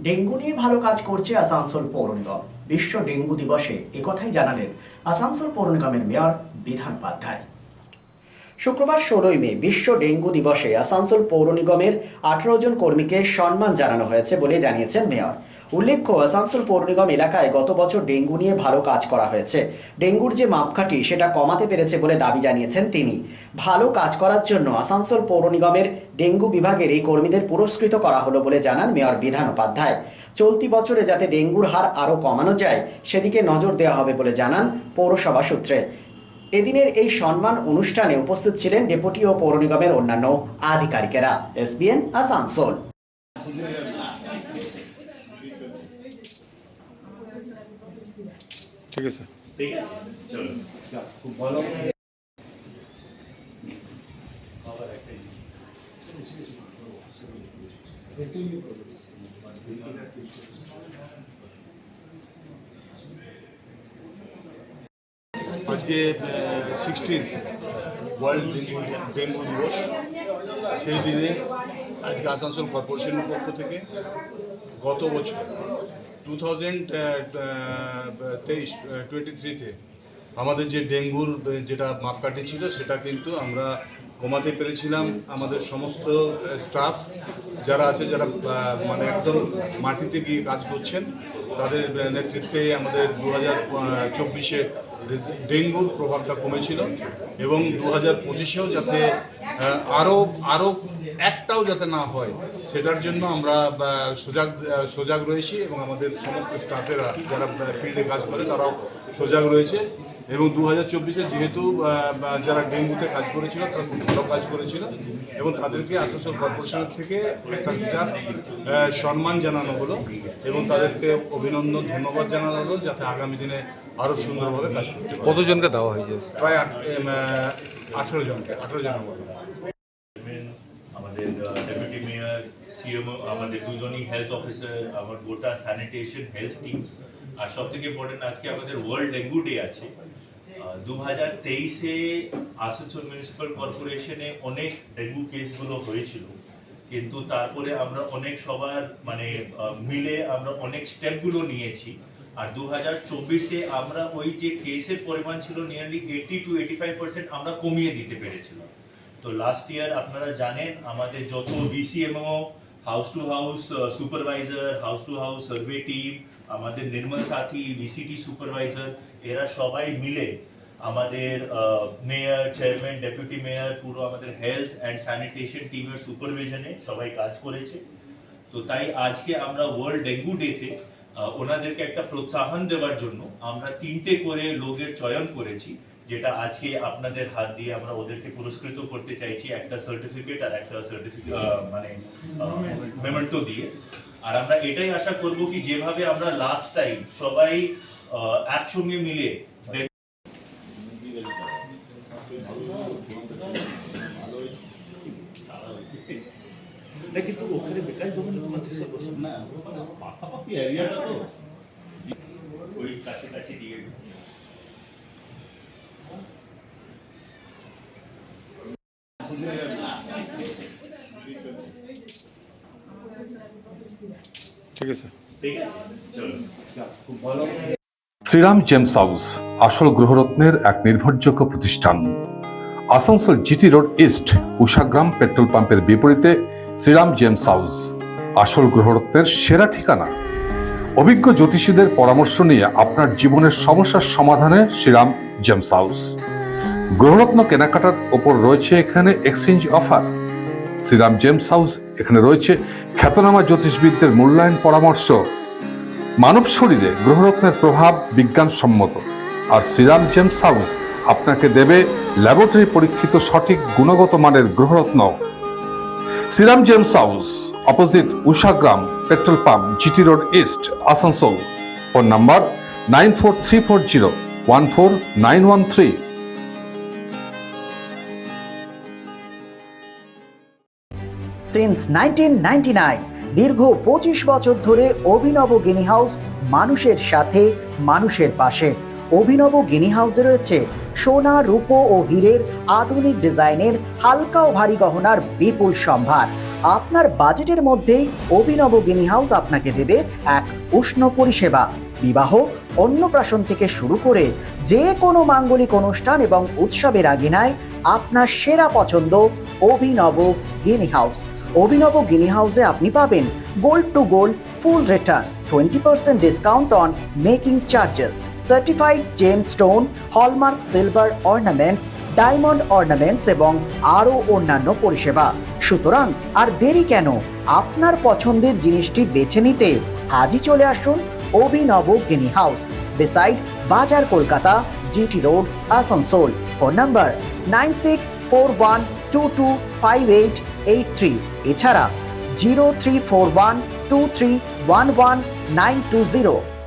Dengue নিয়ে ভালো কাজ করছে আসানসোল পৌর নিগম। বিশ্ব ডেঙ্গু দিবসে একথাই জানালেন আসানসোল পৌর নিগমের মেয়র বিধান উপাধ্যায়। শুক্রবার 16 মে বিশ্ব ডেঙ্গু দিবসে আসানসোল পৌর নিগমের 18 জন কর্মীকে সম্মান জানানো হয়েছে বলে জানিয়েছেন মেয়র। উল্লেখ্য, আসানসোল পৌর নিগম এলাকায় গত বছর ডেঙ্গু নিয়ে ভালো কাজ করা হয়েছে। ডেঙ্গুর যে মাপকাঠি সেটা কমাতে পেরেছে বলে দাবি জানিয়েছেন তিনি। ভালো কাজ করার জন্য আসানসোল পৌর নিগমের ডেঙ্গু বিভাগের এই কর্মীদের পুরস্কৃত করা হলো বলে জানান মেয়র বিধান উপাধ্যায়। চলতি বছরে যাতে ডেঙ্গুর হার আরও কমানো যায় সেদিকে নজর দেওয়া হবে বলে জানান পৌরসভা সূত্রে। এদিনের এই সম্মান অনুষ্ঠানে উপস্থিত ছিলেন ডেপুটি ও পৌর নিগমের অন্যান্য আধিকারিকেরা। এসবিএন আসানসোল। ঠিক আছে, চলো। খুব ভালো। আজকে 16 ওয়ার্ল্ড ডেঙ্গু দিবস। সেই দিনে আজকে আসানসোল কর্পোরেশনের পক্ষ থেকে গত বছর 2023-23-তে আমাদের যে ডেঙ্গুর যেটা মাপকাঠি ছিল সেটা কিন্তু আমরা কমাতে পেরেছিলাম। আমাদের সমস্ত স্টাফ যারা আছে, যারা মানে একদম মাটিতে গিয়ে কাজ করছেন, তাদের নেতৃত্বে আমাদের 2024-এ ডেঙ্গুর প্রভাবটা কমেছিল এবং 2025-এও যাতে আরও একটাও যাতে না হয় সেটার জন্য আমরা সজাগ রয়েছি এবং আমাদের সমস্ত স্টাফেরা যারা ফিল্ডে কাজ করে তারাও সজাগ রয়েছে। এবং 2024-এ যেহেতু যারা ডেঙ্গুতে কাজ করেছিল তারা খুব ভালো কাজ করেছিল এবং তাদেরকে আসানসোল কর্পোরেশনের থেকে একটা জাস্ট সম্মান জানানো হলো এবং তাদেরকে অভিনন্দন ধন্যবাদ জানানো হলো যাতে আগামী দিনে আরও সুন্দরভাবে কাজ করতে। কতজনকে দেওয়া হয়েছে? প্রায় 18 জনকে। আমাদের ডেপুটি মেয়র, সিএমও, আমাদের দুজনই হেলথ অফিসার, আমার গোটা স্যানিটেশন হেলথ টিম, আর সব থেকে ইম্পর্টেন্ট আজকে আমাদের ওয়ার্ল্ড ডেঙ্গু ডে আছে। 2023-এ আসানসোল মিউনিসিপ্যাল কর্পোরেশনে অনেক ডেঙ্গু কেসগুলো হয়েছিল, কিন্তু তারপরে আমরা অনেক সবার মিলে আমরা অনেক স্টেপগুলো নিয়েছি। আর 2024-এ আমরা ওই যে কেসের পরিমাণ ছিল নিয়ারলি 80 to 85% আমরা কমিয়ে দিতে পেরেছিলাম। তো লাস্ট ইয়ার আপনারা জানেন আমাদের যত BCMO, house to house supervisor, house to house survey team, আমাদের নির্মল সাথী ভিসিটি সুপারভাইজার, এরা সবাই মিলে আমাদের মেয়র, চেয়ারম্যান, ডেপুটি মেয়র, পুরো আমাদের হেলথ অ্যান্ড স্যানিটেশন টিমের সুপারভিশনে সবাই কাজ করেছে। তো তাই আজকে আমরা ওয়ার্ল্ড ডেঙ্গু ডেতে ওনাদেরকে একটা প্রোৎসাহন দেওয়ার জন্য আমরা 3টে করে লোকের চয়ন করেছি, যেটা আজকে আপনাদের হাত দিয়ে আমরা ওদেরকে পুরস্কৃত করতে চাইছি একটা সার্টিফিকেট আর একটা মেমেন্টো দিয়ে। আর আমরা এটাই আশা করব কি যেভাবে আমরা লাস্ট টাইম সবাই একসঙ্গে মিলে কিন্তু ওখানে বিকাশ ভবন মন্ত্রী সব বসে না, পাশাপাশি এরিয়াটা তো ওই কাছে দিয়ে ঠিক আছে, চলো। খুব ভালো। শ্রীরাম জেমস হাউস আসল গ্রহরত্নের এক নির্ভরযোগ্য প্রতিষ্ঠান। Asansol GT road east Ushagram petrol পাম্পের বিপরীতে শ্রীরাম জেমস হাউস আসল গ্রহরত্নের সেরা ঠিকানা। অভিজ্ঞ জ্যোতিষীদের পরামর্শ নিয়ে আপনার জীবনের সমস্যার সমাধানে শ্রীরাম জেমস হাউস। গ্রহরত্ন কেনাকাটার ওপর রয়েছে এখানে exchange offer. Shriram gems house এখানে রয়েছে খ্যাতনামা জ্যোতিষবিদদের মূল্যায়ন পরামর্শ। মানব শরীরে গ্রহরত্নের প্রভাব বিজ্ঞানসম্মত, আর শ্রীরাম জেমস হাউস আপনাকে দেবে ল্যাবরেটরি পরীক্ষিত সঠিক গুণগত মানের গ্রহরত্ন। Shriram gems house, opposite Ushagram petrol pump, GT road east, Asansol. Phone number 9434014913। Since 1999 দীর্ঘ 25 বছর ধরে অভিনব গিনি হাউস মানুষের সাথে, মানুষের পাশে। অভিনব গিনি হাউসে রয়েছে সোনা, রূপো ও হীরের আধুনিক ডিজাইনের হালকা ও ভারী গহনার বিপুল সম্ভার। আপনার বাজেটের মধ্যেই অভিনব গিনি হাউস আপনাকে দেবে এক উষ্ণ পরিষেবা। বিবাহ, অন্নপ্রাশন থেকে শুরু করে যে কোনো মাঙ্গলিক অনুষ্ঠান এবং উৎসবের আগিনায় আপনার সেরা পছন্দ অভিনব গিনি হাউস। অভিনব গিনি হাউসে আপনি পাবেন gold to gold full return, 20% discount on making charges, certified gem stone, hallmark silver ornaments, diamond ornaments এবং আরও অন্যান্য পরিষেবা। সুতরাং আর দেরি কেন, আপনার পছন্দের জিনিসটি বেছে নিতে আজই চলে আসুন অভিনব গিনি হাউস, বিসাইড বাজার Kolkata, GT road, Asansol. Phone number 9641225883, এছাড়া 03412311 920।